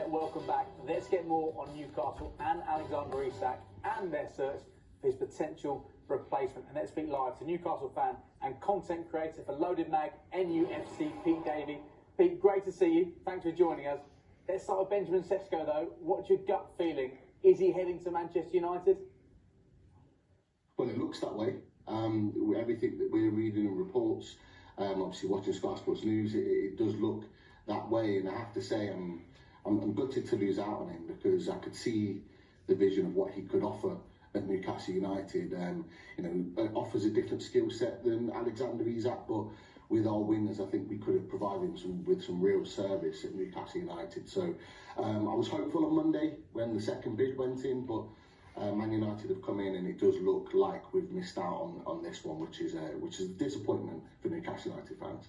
Welcome back. Let's get more on Newcastle and Alexander Isak and their search for his potential replacement. And let's speak live to Newcastle fan and content creator for Loaded Mag NUFC, Pete Davey. Pete, great to see you. Thanks for joining us. Let's start with Benjamin SESKO though. What's your gut feeling? Is he heading to Manchester United? Well, it looks that way. Everything that we're reading in reports, obviously watching Sky Sports News, it does look that way. And I have to say, I'm gutted to lose out on him because I could see the vision of what he could offer at Newcastle United. Offers a different skill set than Alexander Isak, but with our wingers, I think we could have provided him with some real service at Newcastle United. So I was hopeful on Monday when the second bid went in, but Man United have come in, and it does look like we've missed out on this one, which is a disappointment for Newcastle United fans.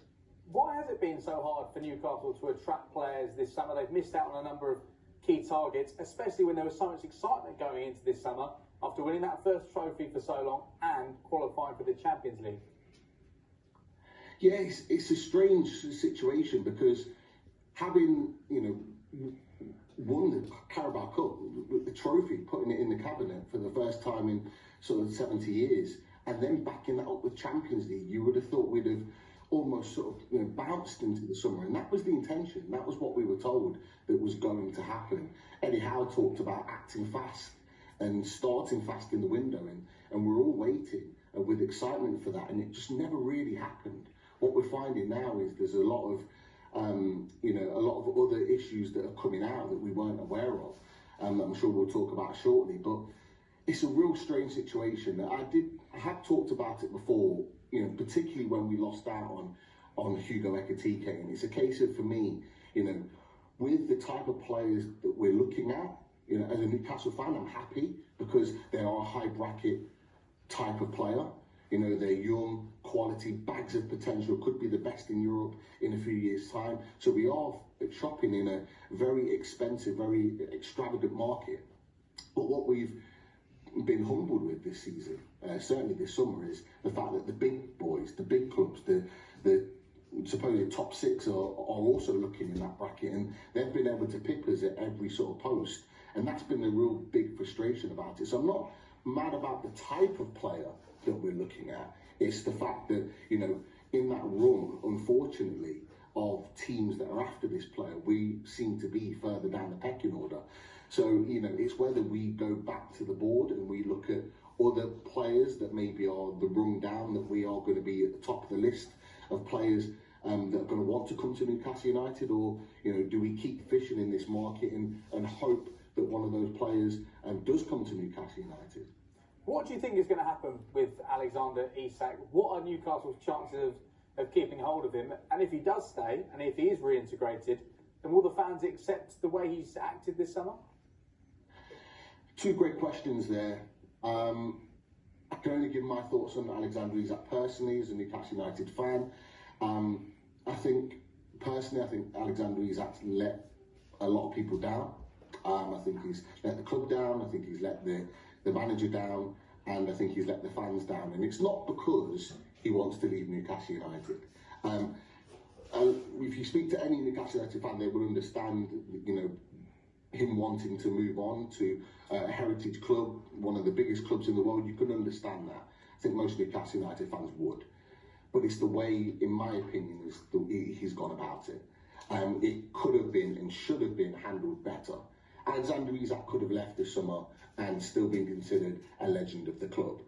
Why has it been so hard for Newcastle to attract players this summer? They've missed out on a number of key targets, especially when there was so much excitement going into this summer after winning that first trophy for so long and qualifying for the Champions League. Yeah, it's a strange situation because having, won the Carabao Cup, the trophy, putting it in the cabinet for the first time in sort of 70 years, and then backing that up with Champions League, you would have thought we'd have almost sort of bounced into the summer, and that was the intention. That was what we were told that was going to happen. Eddie Howe talked about acting fast and starting fast in the window, and we're all waiting with excitement for that, and it just never really happened. What we're finding now is there's a lot of other issues that are coming out that we weren't aware of. I'm sure we'll talk about shortly, but it's a real strange situation. I have talked about it before, particularly when we lost out on Hugo Ekitike, and it's a case of, for me, with the type of players that we're looking at, as a Newcastle fan, I'm happy because they are a high bracket type of player. They're young, quality, bags of potential, could be the best in Europe in a few years' time. So we are shopping in a very expensive, very extravagant market. But what we've been humbled with this season, certainly this summer, is the fact that the big boys, the big clubs, the supposed top six are also looking in that bracket, and they've been able to pick us at every sort of post. And that's been the real big frustration about it. So I'm not mad about the type of player that we're looking at. It's the fact that, in that run, unfortunately, of teams that are after this player, we seem to be further down the pecking order. So, it's whether we go back to the board and we look at other players that maybe are the rung down, that we are going to be at the top of the list of players that are going to want to come to Newcastle United, or, do we keep fishing in this market and hope that one of those players does come to Newcastle United? What do you think is going to happen with Alexander Isak? What are Newcastle's chances of keeping hold of him? And if he does stay, and if he is reintegrated, then will the fans accept the way he's acted this summer? Two great questions there. I can only give my thoughts on Alexander Isak personally as a Newcastle United fan. I think Alexander Isak's let a lot of people down. I think he's let the club down. I think he's let the manager down, and I think he's let the fans down. And it's not because he wants to leave Newcastle United. If you speak to any Newcastle United fan, they will understand, him wanting to move on to a heritage club, one of the biggest clubs in the world. You can understand that. I think most Newcastle United fans would. But it's the way, in my opinion, he's gone about it. It could have been and should have been handled better. Alexander Isak could have left this summer and still been considered a legend of the club.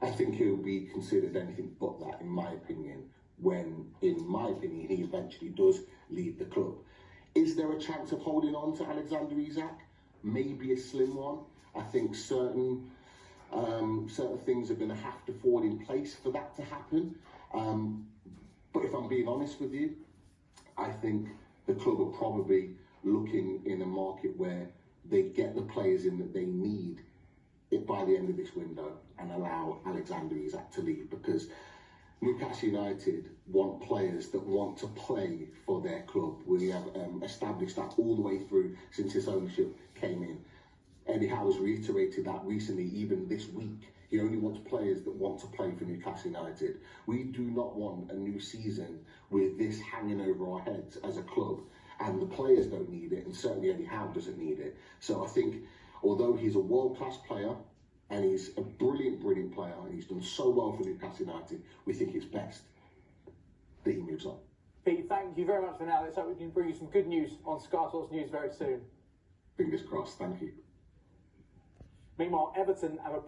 I think he'll be considered anything but that, in my opinion, when, in my opinion, he eventually does leave the club. Is there a chance of holding on to Alexander Isak? Maybe a slim one. I think certain things are going to have to fall in place for that to happen. But if I'm being honest with you, I think the club are probably looking in a market where they get the players in that they need it by the end of this window and allow Alexander Isak to leave, because Newcastle United want players that want to play for their club. We have established that all the way through since this ownership came in. Eddie Howe has reiterated that recently, even this week. He only wants players that want to play for Newcastle United. We do not want a new season with this hanging over our heads as a club. and the players don't need it, and certainly Eddie Howe doesn't need it. So I think, although he's a world-class player, and he's a brilliant, brilliant player, and he's done so well for Newcastle United, we think it's best that he moves on. Pete, thank you very much for now. Let's hope we can bring you some good news on Sky Sports News very soon. Fingers crossed. Thank you. Meanwhile, Everton have a